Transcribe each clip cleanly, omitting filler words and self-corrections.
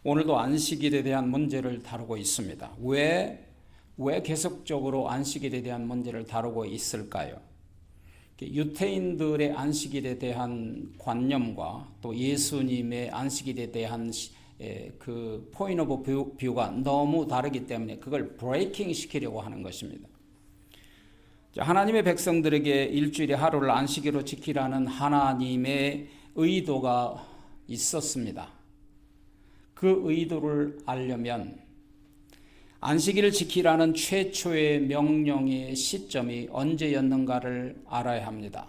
오늘도 안식일에 대한 문제를 다루고 있습니다. 왜 계속적으로 안식일에 대한 문제를 다루고 있을까요? 유태인들의 안식일에 대한 관념과 또 예수님의 안식일에 대한 그 포인트 오브 뷰가 너무 다르기 때문에 그걸 브레이킹 시키려고 하는 것입니다. 하나님의 백성들에게 일주일에 하루를 안식일로 지키라는 하나님의 의도가 있었습니다. 그 의도를 알려면 안식일을 지키라는 최초의 명령의 시점이 언제였는가를 알아야 합니다.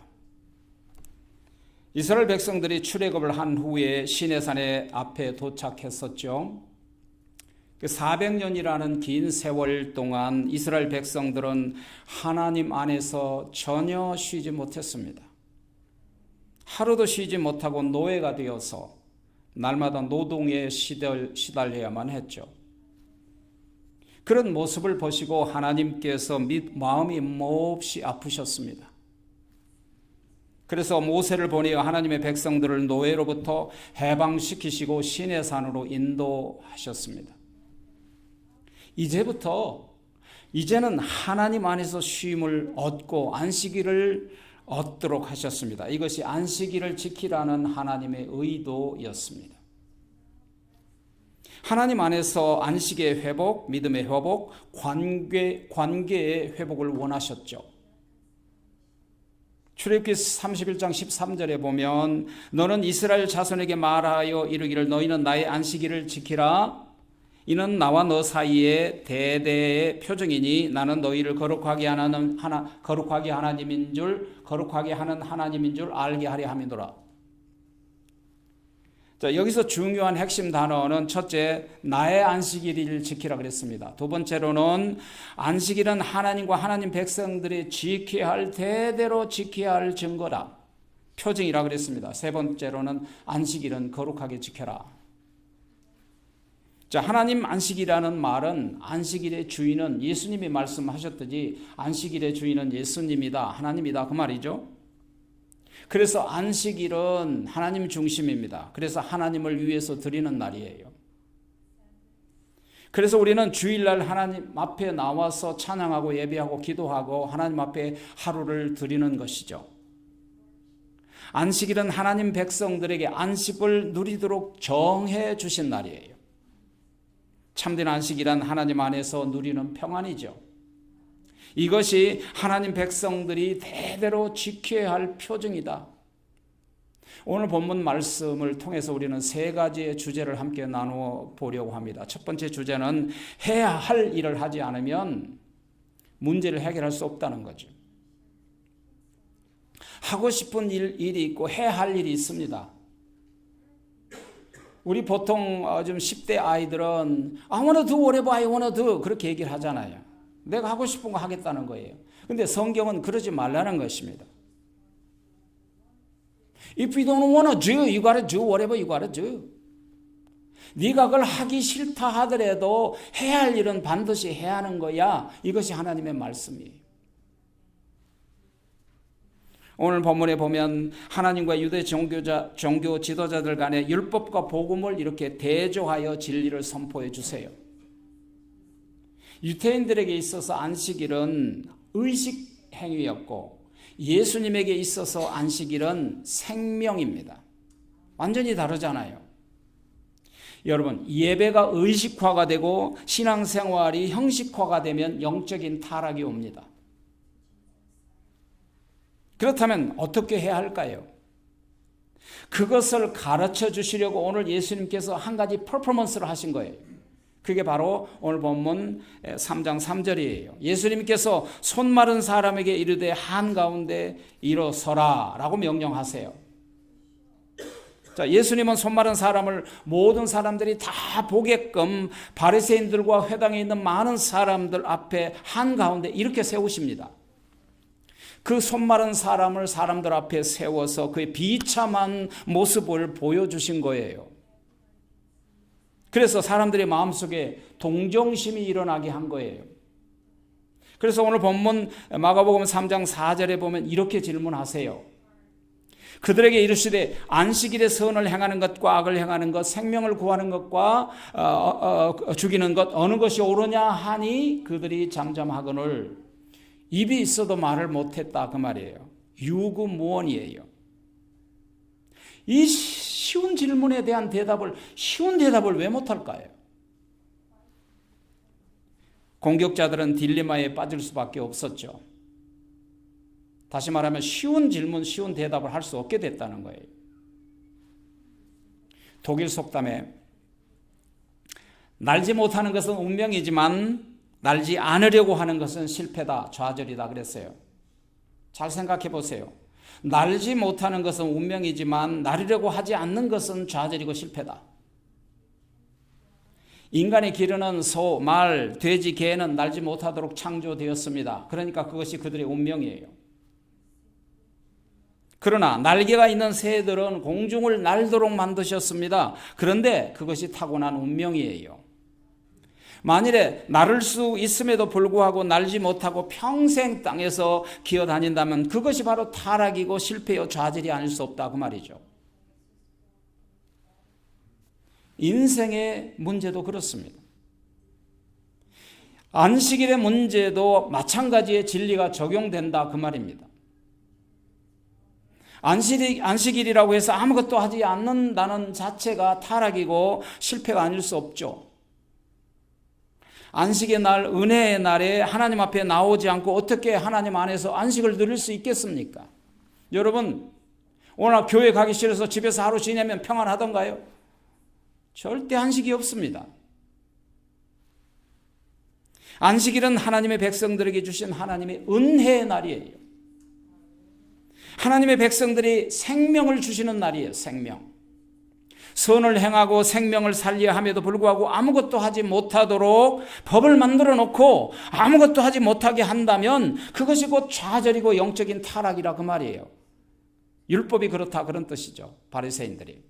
이스라엘 백성들이 출애굽을 한 후에 시내산의 앞에 도착했었죠. 그 400년이라는 긴 세월 동안 이스라엘 백성들은 하나님 안에서 전혀 쉬지 못했습니다. 하루도 쉬지 못하고 노예가 되어서 날마다 노동에 시달려야만 했죠. 그런 모습을 보시고 하나님께서 마음이 몹시 아프셨습니다. 그래서 모세를 보내어 하나님의 백성들을 노예로부터 해방시키시고 시내산으로 인도하셨습니다. 이제는 하나님 안에서 쉼을 얻고 안식일을 얻도록 하셨습니다. 이것이 안식일을 지키라는 하나님의 의도였습니다. 하나님 안에서 안식의 회복, 믿음의 회복, 관계의 회복을 원하셨죠. 출애굽기 31장 13절에 보면 너는 이스라엘 자손에게 말하여 이르기를 너희는 나의 안식일을 지키라. 이는 나와 너 사이에 대대의 표징이니 나는 너희를 거룩하게 하는 하나님인 줄 알게 하려 함이더라. 자, 여기서 중요한 핵심 단어는 첫째, 나의 안식일을 지키라 그랬습니다. 두 번째로는 안식일은 하나님과 하나님 백성들이 지켜야 할, 대대로 지켜야 할 증거다. 표징이라 그랬습니다. 세 번째로는 안식일은 거룩하게 지켜라. 자, 하나님 안식이라는 말은 안식일의 주인은 예수님이 말씀하셨듯이 안식일의 주인은 예수님이다, 하나님이다 그 말이죠. 그래서 안식일은 하나님 중심입니다. 그래서 하나님을 위해서 드리는 날이에요. 그래서 우리는 주일날 하나님 앞에 나와서 찬양하고 예배하고 기도하고 하나님 앞에 하루를 드리는 것이죠. 안식일은 하나님 백성들에게 안식을 누리도록 정해 주신 날이에요. 참된 안식이란 하나님 안에서 누리는 평안이죠. 이것이 하나님 백성들이 대대로 지켜야 할 표징이다. 오늘 본문 말씀을 통해서 우리는 세 가지의 주제를 함께 나누어 보려고 합니다. 첫 번째 주제는 해야 할 일을 하지 않으면 문제를 해결할 수 없다는 거죠. 하고 싶은 일이 있고 해야 할 일이 있습니다. 우리 보통 좀 10대 아이들은 I wanna do whatever I wanna do 그렇게 얘기를 하잖아요. 내가 하고 싶은 거 하겠다는 거예요. 근데 성경은 그러지 말라는 것입니다. If you don't want to do, you gotta do whatever you gotta do. 네가 그걸 하기 싫다 하더라도 해야 할 일은 반드시 해야 하는 거야. 이것이 하나님의 말씀이에요. 오늘 본문에 보면 하나님과 유대 종교 지도자들 간의 율법과 복음을 이렇게 대조하여 진리를 선포해 주세요. 유태인들에게 있어서 안식일은 의식 행위였고 예수님에게 있어서 안식일은 생명입니다. 완전히 다르잖아요. 여러분, 예배가 의식화가 되고 신앙생활이 형식화가 되면 영적인 타락이 옵니다. 그렇다면 어떻게 해야 할까요? 그것을 가르쳐 주시려고 오늘 예수님께서 한 가지 퍼포먼스를 하신 거예요. 그게 바로 오늘 본문 3장 3절이에요. 예수님께서 손 마른 사람에게 이르되 한가운데 일어서라 라고 명령하세요. 자, 예수님은 손 마른 사람을 모든 사람들이 다 보게끔 바리새인들과 회당에 있는 많은 사람들 앞에 한가운데 이렇게 세우십니다. 그 손 마른 사람을 사람들 앞에 세워서 그의 비참한 모습을 보여주신 거예요. 그래서 사람들의 마음속에 동정심이 일어나게 한 거예요. 그래서 오늘 본문 마가복음 3장 4절에 보면 이렇게 질문하세요. 그들에게 이르시되 안식일에 선을 행하는 것과 악을 행하는 것, 생명을 구하는 것과 죽이는 것 어느 것이 옳으냐 하니 그들이 잠잠하거늘 입이 있어도 말을 못했다 그 말이에요. 유구무원이에요. 이 쉬운 질문에 대한 쉬운 대답을 왜 못할까요? 공격자들은 딜레마에 빠질 수밖에 없었죠. 다시 말하면 쉬운 질문, 쉬운 대답을 할 수 없게 됐다는 거예요. 독일 속담에 날지 못하는 것은 운명이지만 날지 않으려고 하는 것은 실패다, 좌절이다 그랬어요. 잘 생각해 보세요. 날지 못하는 것은 운명이지만 날으려고 하지 않는 것은 좌절이고 실패다. 인간의 기르는 소, 말, 돼지, 개는 날지 못하도록 창조되었습니다. 그러니까 그것이 그들의 운명이에요. 그러나 날개가 있는 새들은 공중을 날도록 만드셨습니다. 그런데 그것이 타고난 운명이에요. 만일에 날을 수 있음에도 불구하고 날지 못하고 평생 땅에서 기어다닌다면 그것이 바로 타락이고 실패요 좌절이 아닐 수 없다 그 말이죠. 인생의 문제도 그렇습니다. 안식일의 문제도 마찬가지의 진리가 적용된다 그 말입니다. 안식일이라고 해서 아무것도 하지 않는다는 자체가 타락이고 실패가 아닐 수 없죠. 안식의 날, 은혜의 날에 하나님 앞에 나오지 않고 어떻게 하나님 안에서 안식을 누릴 수 있겠습니까? 여러분, 오늘 교회 가기 싫어서 집에서 하루 지내면 평안하던가요? 절대 안식이 없습니다. 안식일은 하나님의 백성들에게 주신 하나님의 은혜의 날이에요. 하나님의 백성들이 생명을 주시는 날이에요. 생명. 선을 행하고 생명을 살려야 함에도 불구하고 아무것도 하지 못하도록 법을 만들어 놓고 아무것도 하지 못하게 한다면 그것이 곧 좌절이고 영적인 타락이라 그 말이에요. 율법이 그렇다 그런 뜻이죠. 바리새인들이.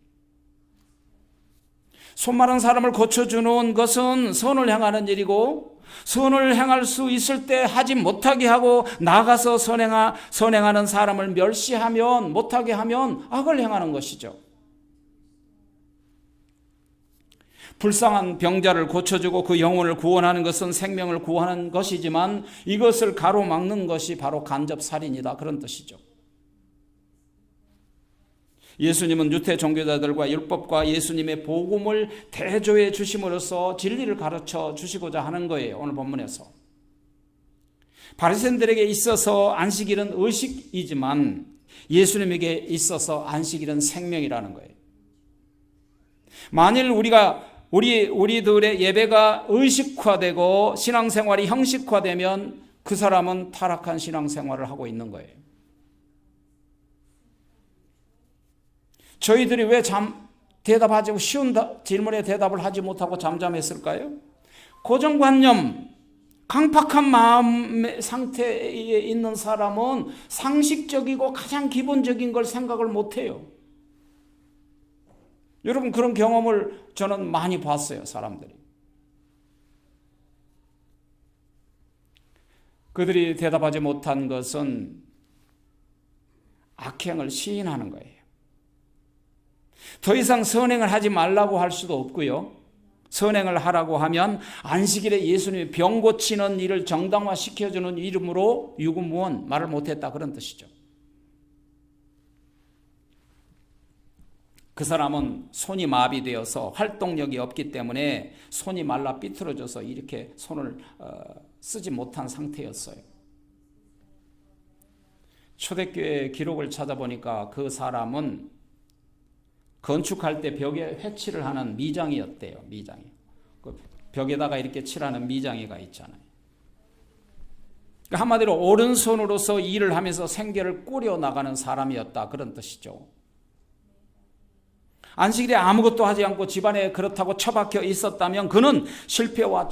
손 마른 사람을 고쳐주는 것은 선을 행하는 일이고 선을 행할 수 있을 때 하지 못하게 하고 나가서 선행하는 사람을 멸시하면 못하게 하면 악을 행하는 것이죠. 불쌍한 병자를 고쳐주고 그 영혼을 구원하는 것은 생명을 구하는 것이지만 이것을 가로막는 것이 바로 간접살인이다 그런 뜻이죠. 예수님은 유대 종교자들과 율법과 예수님의 복음을 대조해 주심으로써 진리를 가르쳐 주시고자 하는 거예요. 오늘 본문에서. 바리새인들에게 있어서 안식일은 의식이지만 예수님에게 있어서 안식일은 생명이라는 거예요. 만일 우리들의 예배가 의식화되고 신앙생활이 형식화되면 그 사람은 타락한 신앙생활을 하고 있는 거예요. 저희들이 왜 대답하지 쉬운 질문에 대답을 하지 못하고 잠잠했을까요? 고정관념, 강팍한 마음의 상태에 있는 사람은 상식적이고 가장 기본적인 걸 생각을 못해요. 여러분 그런 경험을 저는 많이 봤어요. 사람들이. 그들이 대답하지 못한 것은 악행을 시인하는 거예요. 더 이상 선행을 하지 말라고 할 수도 없고요. 선행을 하라고 하면 안식일에 예수님이 병 고치는 일을 정당화시켜주는 이름으로 유구무원 말을 못했다 그런 뜻이죠. 그 사람은 손이 마비되어서 활동력이 없기 때문에 손이 말라 삐뚤어져서 이렇게 손을 쓰지 못한 상태였어요. 초대교회 기록을 찾아보니까 그 사람은 건축할 때 벽에 회칠을 하는 미장이었대요. 미장이. 그 벽에다가 이렇게 칠하는 미장이가 있잖아요. 한마디로 오른손으로서 일을 하면서 생계를 꾸려나가는 사람이었다 그런 뜻이죠. 안식일에 아무것도 하지 않고 집안에 그렇다고 처박혀 있었다면 그는 실패와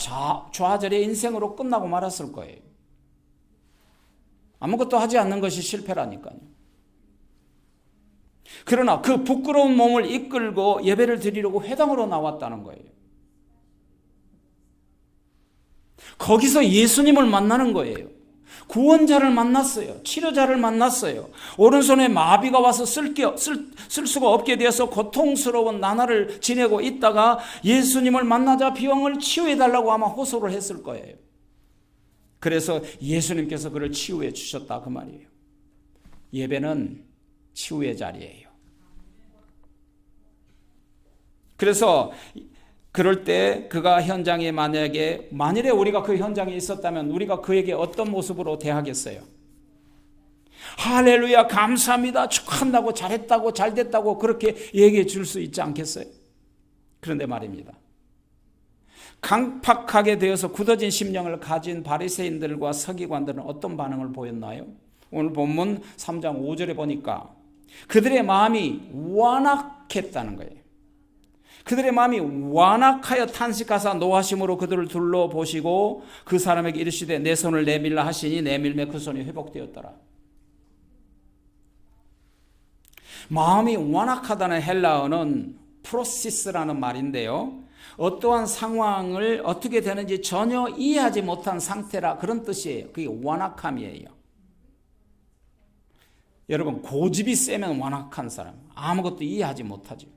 좌절의 인생으로 끝나고 말았을 거예요. 아무것도 하지 않는 것이 실패라니까요. 그러나 그 부끄러운 몸을 이끌고 예배를 드리려고 회당으로 나왔다는 거예요. 거기서 예수님을 만나는 거예요. 구원자를 만났어요. 치료자를 만났어요. 오른손에 마비가 와서 쓸 수가 없게 되어서 고통스러운 나날을 지내고 있다가 예수님을 만나자 병을 치유해달라고 아마 호소를 했을 거예요. 그래서 예수님께서 그를 치유해 주셨다 그 말이에요. 예배는 치유의 자리예요. 그래서 그럴 때 그가 현장에 만일에 우리가 그 현장에 있었다면 우리가 그에게 어떤 모습으로 대하겠어요? 할렐루야 감사합니다 축하한다고 잘했다고 잘됐다고 그렇게 얘기해 줄 수 있지 않겠어요? 그런데 말입니다. 강팍하게 되어서 굳어진 심령을 가진 바리새인들과 서기관들은 어떤 반응을 보였나요? 오늘 본문 3장 5절에 보니까 그들의 마음이 완악했다는 거예요. 그들의 마음이 완악하여 탄식하사 노하심으로 그들을 둘러보시고 그 사람에게 이르시되 내 손을 내밀라 하시니 내밀매 그 손이 회복되었더라. 마음이 완악하다는 헬라어는 프로시스라는 말인데요. 어떠한 상황을 어떻게 되는지 전혀 이해하지 못한 상태라 그런 뜻이에요. 그게 완악함이에요. 여러분 고집이 세면 완악한 사람 아무것도 이해하지 못하죠.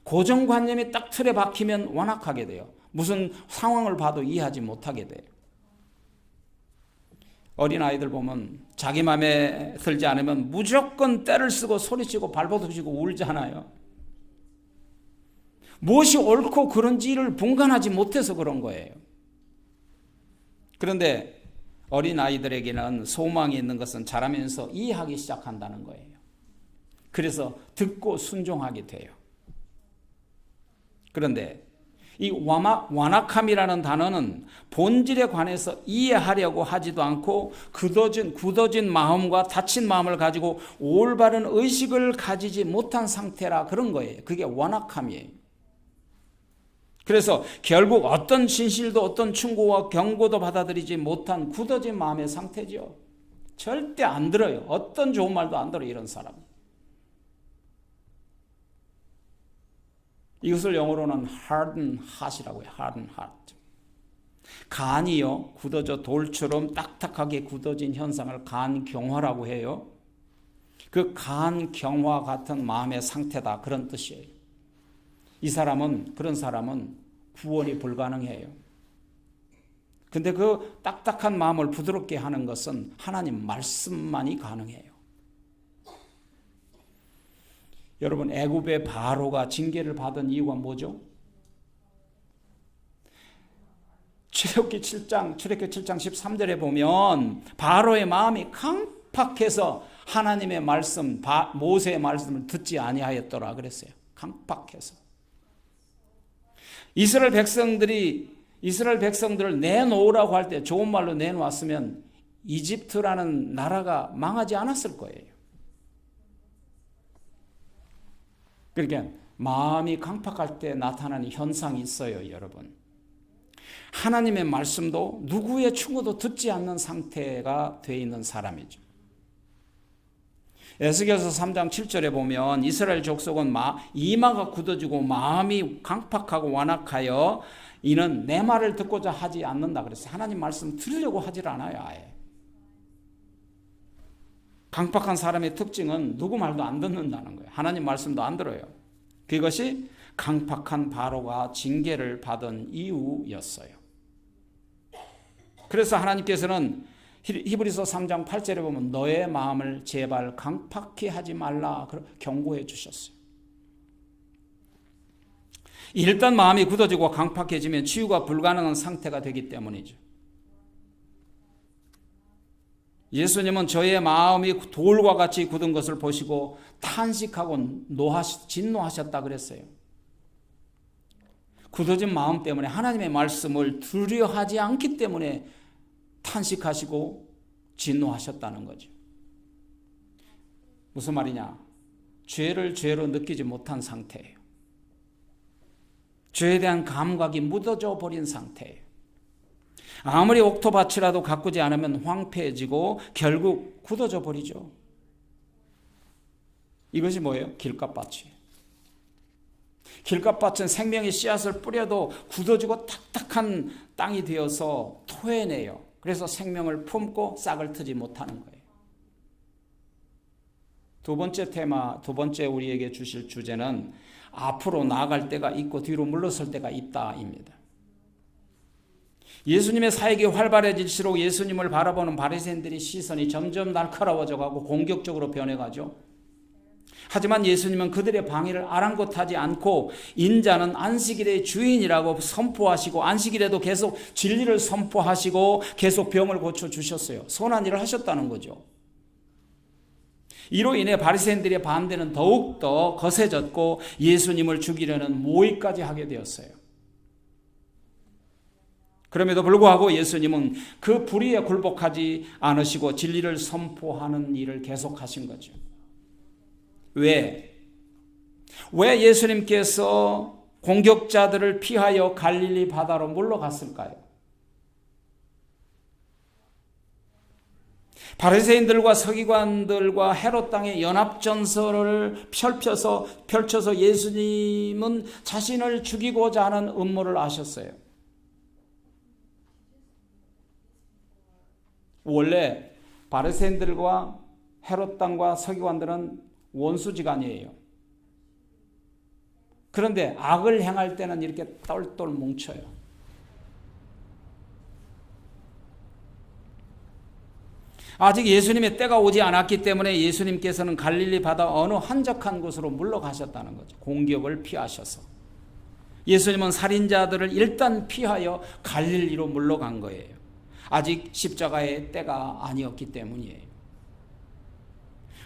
고정관념이 딱 틀에 박히면 완악하게 돼요. 무슨 상황을 봐도 이해하지 못하게 돼요. 어린아이들 보면 자기 마음에 들지 않으면 무조건 떼를 쓰고 소리치고 발버둥치고 울잖아요. 무엇이 옳고 그런지를 분간하지 못해서 그런 거예요. 그런데 어린아이들에게는 소망이 있는 것은 자라면서 이해하기 시작한다는 거예요. 그래서 듣고 순종하게 돼요. 그런데 이 완악함이라는 단어는 본질에 관해서 이해하려고 하지도 않고 굳어진 마음과 다친 마음을 가지고 올바른 의식을 가지지 못한 상태라 그런 거예요. 그게 완악함이에요. 그래서 결국 어떤 진실도 어떤 충고와 경고도 받아들이지 못한 굳어진 마음의 상태죠. 절대 안 들어요. 어떤 좋은 말도 안 들어요. 이런 사람. 이것을 영어로는 hardened heart이라고 해요. hardened heart. 간이요. 굳어져 돌처럼 딱딱하게 굳어진 현상을 간경화라고 해요. 그 간경화 같은 마음의 상태다. 그런 뜻이에요. 그런 사람은 구원이 불가능해요. 근데 그 딱딱한 마음을 부드럽게 하는 것은 하나님 말씀만이 가능해요. 여러분 애굽의 바로가 징계를 받은 이유가 뭐죠? 출애굽기 7장 13절에 보면 바로의 마음이 강팍해서 하나님의 말씀, 모세의 말씀을 듣지 아니하였더라 그랬어요. 강팍해서. 이스라엘 백성들을 내놓으라고 할 때 좋은 말로 내놓았으면 이집트라는 나라가 망하지 않았을 거예요. 그러니까 마음이 강팍할 때 나타나는 현상이 있어요, 여러분. 하나님의 말씀도 누구의 충고도 듣지 않는 상태가 되어 있는 사람이죠. 에스겔서 3장 7절에 보면 이스라엘 족속은 이마가 굳어지고 마음이 강팍하고 완악하여 이는 내 말을 듣고자 하지 않는다 그랬어요. 하나님 말씀 들으려고 하질 않아요. 아예. 강팍한 사람의 특징은 누구 말도 안 듣는다는 거예요. 하나님 말씀도 안 들어요. 그것이 강팍한 바로가 징계를 받은 이유였어요. 그래서 하나님께서는 히브리서 3장 8절에 보면 너의 마음을 제발 강팍히 하지 말라 경고해 주셨어요. 일단 마음이 굳어지고 강팍해지면 치유가 불가능한 상태가 되기 때문이죠. 예수님은 저의 마음이 돌과 같이 굳은 것을 보시고 탄식하고 진노하셨다 그랬어요. 굳어진 마음 때문에 하나님의 말씀을 두려워하지 않기 때문에 탄식하시고 진노하셨다는 거죠. 무슨 말이냐? 죄를 죄로 느끼지 못한 상태예요. 죄에 대한 감각이 묻어져 버린 상태예요. 아무리 옥토밭이라도 가꾸지 않으면 황폐해지고 결국 굳어져 버리죠. 이것이 뭐예요? 길갓밭이에요. 길갓밭은 생명의 씨앗을 뿌려도 굳어지고 딱딱한 땅이 되어서 토해내요. 그래서 생명을 품고 싹을 트지 못하는 거예요. 두 번째 테마, 두 번째 우리에게 주실 주제는 앞으로 나아갈 때가 있고 뒤로 물러설 때가 있다입니다. 예수님의 사역이 활발해질수록 예수님을 바라보는 바리새인들의 시선이 점점 날카로워져 가고 공격적으로 변해가죠. 하지만 예수님은 그들의 방해를 아랑곳하지 않고 인자는 안식일의 주인이라고 선포하시고 안식일에도 계속 진리를 선포하시고 계속 병을 고쳐주셨어요. 선한 일을 하셨다는 거죠. 이로 인해 바리새인들의 반대는 더욱더 거세졌고 예수님을 죽이려는 모의까지 하게 되었어요. 그럼에도 불구하고 예수님은 그 불의에 굴복하지 않으시고 진리를 선포하는 일을 계속하신 거죠. 왜 예수님께서 공격자들을 피하여 갈릴리 바다로 물러갔을까요? 바리새인들과 서기관들과 헤롯 땅의 연합전선을 펼쳐서 예수님은 자신을 죽이고자 하는 음모를 아셨어요. 원래 바리새인들과 헤롯 땅과 서기관들은 원수지간이에요. 그런데 악을 행할 때는 이렇게 똘똘 뭉쳐요. 아직 예수님의 때가 오지 않았기 때문에 예수님께서는 갈릴리 바다 어느 한적한 곳으로 물러가셨다는 거죠. 공격을 피하셔서. 예수님은 살인자들을 일단 피하여 갈릴리로 물러간 거예요. 아직 십자가의 때가 아니었기 때문이에요.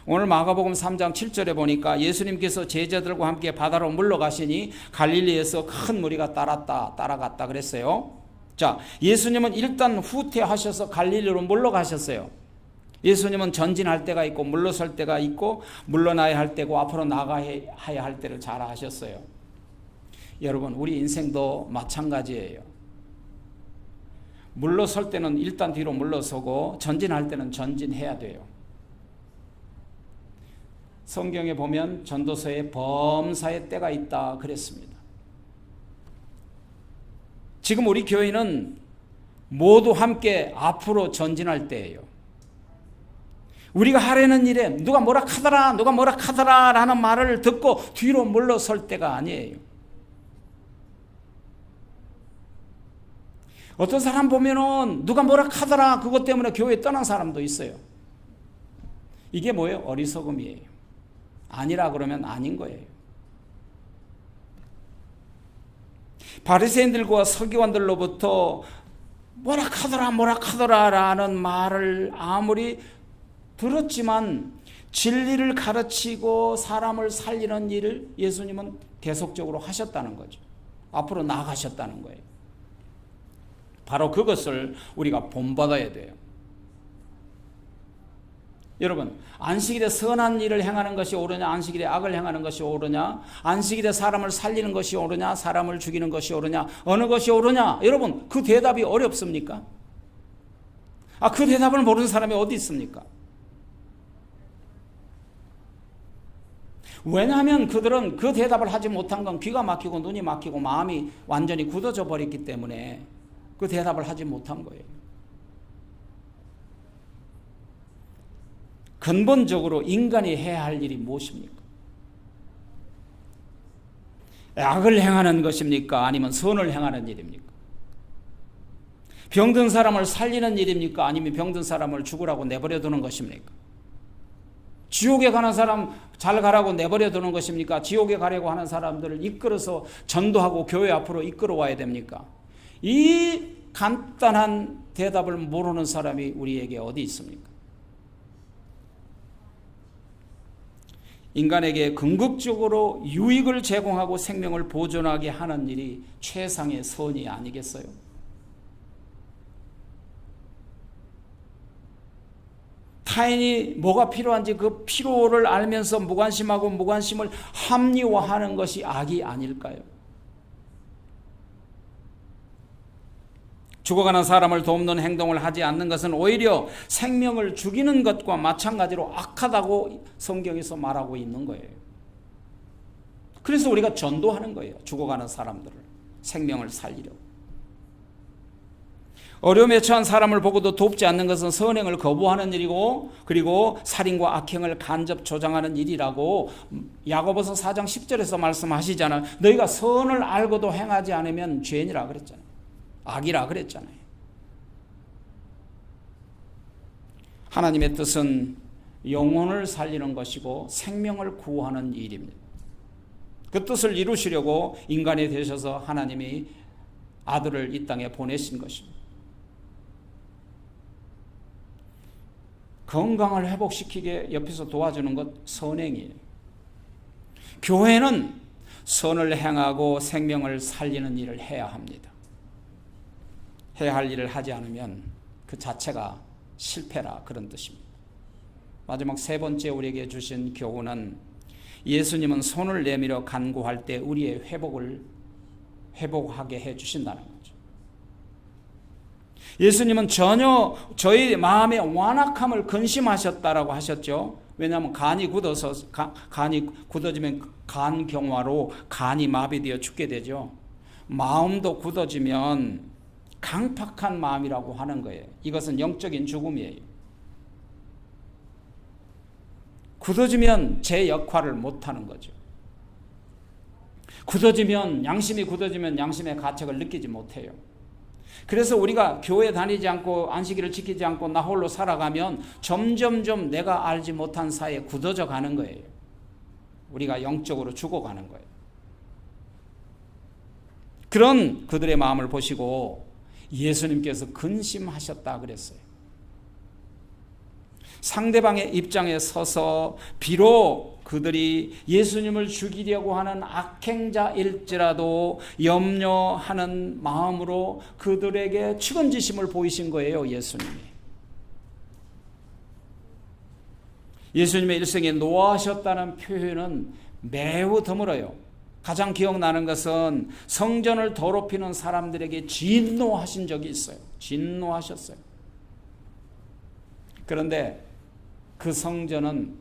오늘 마가복음 3장 7절에 보니까 예수님께서 제자들과 함께 바다로 물러가시니 갈릴리에서 큰 무리가 따라갔다 그랬어요. 자, 예수님은 일단 후퇴하셔서 갈릴리로 물러가셨어요. 예수님은 전진할 때가 있고 물러설 때가 있고 물러나야 할 때고 앞으로 나가야 할 때를 잘 아셨어요. 여러분, 우리 인생도 마찬가지예요. 물러설 때는 일단 뒤로 물러서고 전진할 때는 전진해야 돼요. 성경에 보면 전도서에 범사의 때가 있다 그랬습니다. 지금 우리 교회는 모두 함께 앞으로 전진할 때예요. 우리가 하려는 일에 누가 뭐라 카더라 라는 말을 듣고 뒤로 물러설 때가 아니에요. 어떤 사람 보면은 누가 뭐라 카더라 그것 때문에 교회 떠난 사람도 있어요. 이게 뭐예요? 어리석음이에요. 아니라 그러면 아닌 거예요. 바리새인들과 서기관들로부터 뭐라 카더라 라는 말을 아무리 들었지만 진리를 가르치고 사람을 살리는 일을 예수님은 계속적으로 하셨다는 거죠. 앞으로 나아가셨다는 거예요. 바로 그것을 우리가 본받아야 돼요. 여러분, 안식일에 선한 일을 행하는 것이 옳으냐, 안식일에 악을 행하는 것이 옳으냐, 안식일에 사람을 살리는 것이 옳으냐, 사람을 죽이는 것이 옳으냐, 어느 것이 옳으냐? 여러분, 그 대답이 어렵습니까? 그 대답을 모르는 사람이 어디 있습니까? 왜냐하면 그들은 그 대답을 하지 못한 건 귀가 막히고 눈이 막히고 마음이 완전히 굳어져 버렸기 때문에 그 대답을 하지 못한 거예요. 근본적으로 인간이 해야 할 일이 무엇입니까? 악을 행하는 것입니까? 아니면 선을 행하는 일입니까? 병든 사람을 살리는 일입니까? 아니면 병든 사람을 죽으라고 내버려 두는 것입니까? 지옥에 가는 사람 잘 가라고 내버려 두는 것입니까? 지옥에 가려고 하는 사람들을 이끌어서 전도하고 교회 앞으로 이끌어 와야 됩니까? 이 간단한 대답을 모르는 사람이 우리에게 어디 있습니까? 인간에게 궁극적으로 유익을 제공하고 생명을 보존하게 하는 일이 최상의 선이 아니겠어요? 타인이 뭐가 필요한지 그 필요를 알면서 무관심하고 무관심을 합리화하는 것이 악이 아닐까요? 죽어가는 사람을 돕는 행동을 하지 않는 것은 오히려 생명을 죽이는 것과 마찬가지로 악하다고 성경에서 말하고 있는 거예요. 그래서 우리가 전도하는 거예요. 죽어가는 사람들을 생명을 살리려고. 어려움에 처한 사람을 보고도 돕지 않는 것은 선행을 거부하는 일이고, 그리고 살인과 악행을 간접 조장하는 일이라고 야고보서 4장 10절에서 말씀하시잖아요. 너희가 선을 알고도 행하지 않으면 죄인이라 그랬잖아요. 악이라 그랬잖아요. 하나님의 뜻은 영혼을 살리는 것이고 생명을 구하는 일입니다. 그 뜻을 이루시려고 인간이 되셔서 하나님이 아들을 이 땅에 보내신 것입니다. 건강을 회복시키게 옆에서 도와주는 것 선행이에요. 교회는 선을 행하고 생명을 살리는 일을 해야 합니다. 해야 할 일을 하지 않으면 그 자체가 실패라 그런 뜻입니다. 마지막 세 번째 우리에게 주신 교훈은 예수님은 손을 내밀어 간구할 때 우리의 회복하게 해주신다는 거죠. 예수님은 전혀 저희 마음의 완악함을 근심하셨다라고 하셨죠. 왜냐하면 간이 굳어지면 간경화로 간이 마비되어 죽게 되죠. 마음도 굳어지면 강팍한 마음이라고 하는 거예요. 이것은 영적인 죽음이에요. 굳어지면 제 역할을 못하는 거죠. 양심이 굳어지면 양심의 가책을 느끼지 못해요. 그래서 우리가 교회 다니지 않고 안식일을 지키지 않고 나 홀로 살아가면 점점점 내가 알지 못한 사이에 굳어져 가는 거예요. 우리가 영적으로 죽어가는 거예요. 그런 그들의 마음을 보시고 예수님께서 근심하셨다 그랬어요. 상대방의 입장에 서서 비록 그들이 예수님을 죽이려고 하는 악행자일지라도 염려하는 마음으로 그들에게 측은지심을 보이신 거예요, 예수님이. 예수님의 일생에 노하셨다는 표현은 매우 드물어요. 가장 기억나는 것은 성전을 더럽히는 사람들에게 진노하신 적이 있어요. 진노하셨어요. 그런데 그 성전은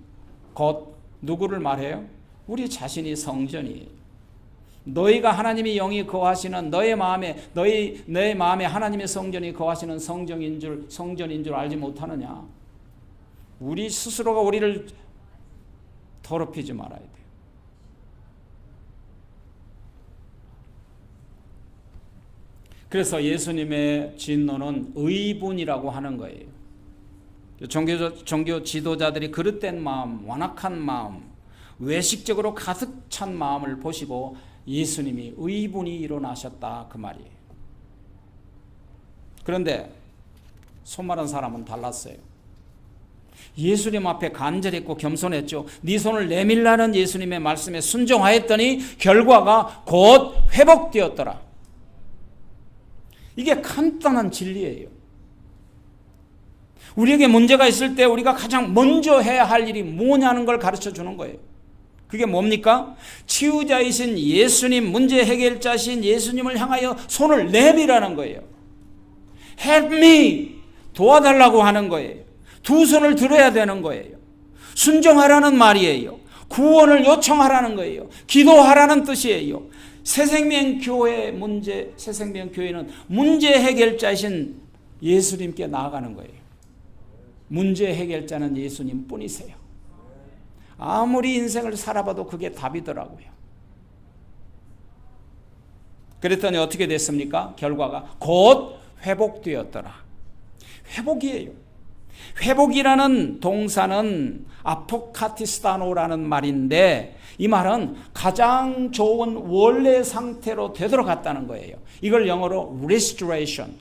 곧 누구를 말해요? 우리 자신이 성전이에요. 너희가 하나님의 영이 거하시는 너의 마음에 하나님의 성전이 거하시는 성전인 줄 알지 못하느냐? 우리 스스로가 우리를 더럽히지 말아야 돼요. 그래서 예수님의 진노는 의분이라고 하는 거예요. 종교 지도자들이 그릇된 마음, 완악한 마음, 외식적으로 가득 찬 마음을 보시고 예수님이 의분이 일어나셨다 그 말이에요. 그런데 손마른 사람은 달랐어요. 예수님 앞에 간절했고 겸손했죠. 네 손을 내밀라는 예수님의 말씀에 순종하였더니 결과가 곧 회복되었더라. 이게 간단한 진리예요. 우리에게 문제가 있을 때 우리가 가장 먼저 해야 할 일이 뭐냐는 걸 가르쳐 주는 거예요. 그게 뭡니까? 치유자이신 예수님, 문제 해결자신 예수님을 향하여 손을 내밀라는 거예요. Help me! 도와달라고 하는 거예요. 두 손을 들어야 되는 거예요. 순종하라는 말이에요. 구원을 요청하라는 거예요. 기도하라는 뜻이에요. 새생명교회는 문제 해결자이신 예수님께 나아가는 거예요. 문제 해결자는 예수님 뿐이세요. 아무리 인생을 살아봐도 그게 답이더라고요. 그랬더니 어떻게 됐습니까? 결과가 곧 회복되었더라. 회복이에요. 회복이라는 동사는 아포카티스타노라는 말인데 이 말은 가장 좋은 원래 상태로 되돌아갔다는 거예요. 이걸 영어로 restoration.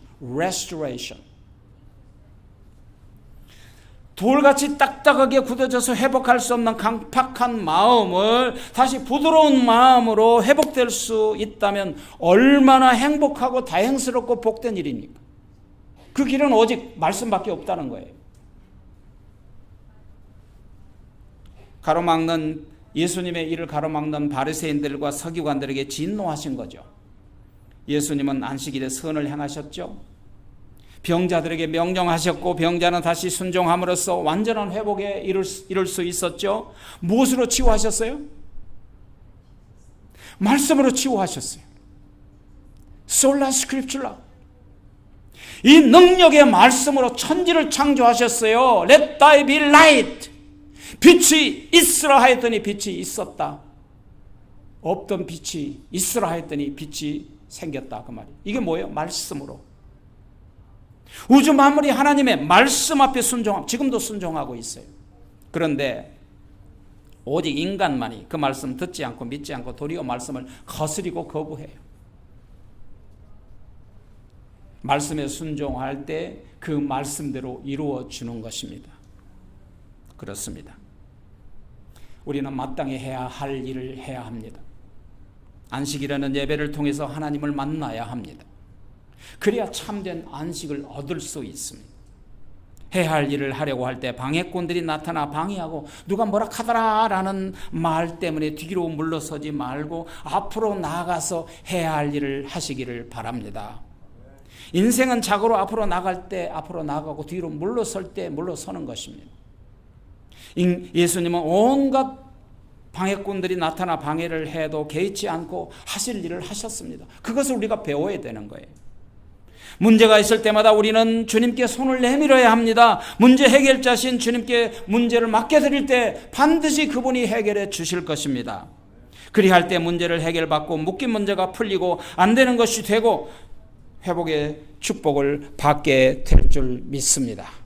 돌같이 딱딱하게 굳어져서 회복할 수 없는 강팍한 마음을 다시 부드러운 마음으로 회복될 수 있다면 얼마나 행복하고 다행스럽고 복된 일입니까? 그 길은 오직 말씀밖에 없다는 거예요. 예수님의 일을 가로막는 바리새인들과 서기관들에게 진노하신 거죠. 예수님은 안식일에 선을 행하셨죠. 병자들에게 명령하셨고 병자는 다시 순종함으로써 완전한 회복에 이룰 수 있었죠. 무엇으로 치유하셨어요? 말씀으로 치유하셨어요. 솔라 스크립tura. 이 능력의 말씀으로 천지를 창조하셨어요. Let thy be light. 빛이 있으라 하였더니 빛이 있었다. 없던 빛이 있으라 하였더니 빛이 생겼다. 그 말이. 이게 뭐예요? 말씀으로. 우주 만물이 하나님의 말씀 앞에 순종하고, 지금도 순종하고 있어요. 그런데 오직 인간만이 그 말씀 듣지 않고 믿지 않고 도리어 말씀을 거스리고 거부해요. 말씀에 순종할 때 그 말씀대로 이루어지는 것입니다. 그렇습니다. 우리는 마땅히 해야 할 일을 해야 합니다. 안식이라는 예배를 통해서 하나님을 만나야 합니다. 그래야 참된 안식을 얻을 수 있습니다. 해야 할 일을 하려고 할 때 방해꾼들이 나타나 방해하고 누가 뭐라 하더라 라는 말 때문에 뒤로 물러서지 말고 앞으로 나아가서 해야 할 일을 하시기를 바랍니다. 인생은 자고로 앞으로 나갈 때 앞으로 나가고 뒤로 물러설 때 물러서는 것입니다. 예수님은 온갖 방해꾼들이 나타나 방해를 해도 개의치 않고 하실 일을 하셨습니다. 그것을 우리가 배워야 되는 거예요. 문제가 있을 때마다 우리는 주님께 손을 내밀어야 합니다. 문제 해결자신 주님께 문제를 맡겨드릴 때 반드시 그분이 해결해 주실 것입니다. 그리할 때 문제를 해결받고 묶인 문제가 풀리고 안 되는 것이 되고 회복의 축복을 받게 될 줄 믿습니다.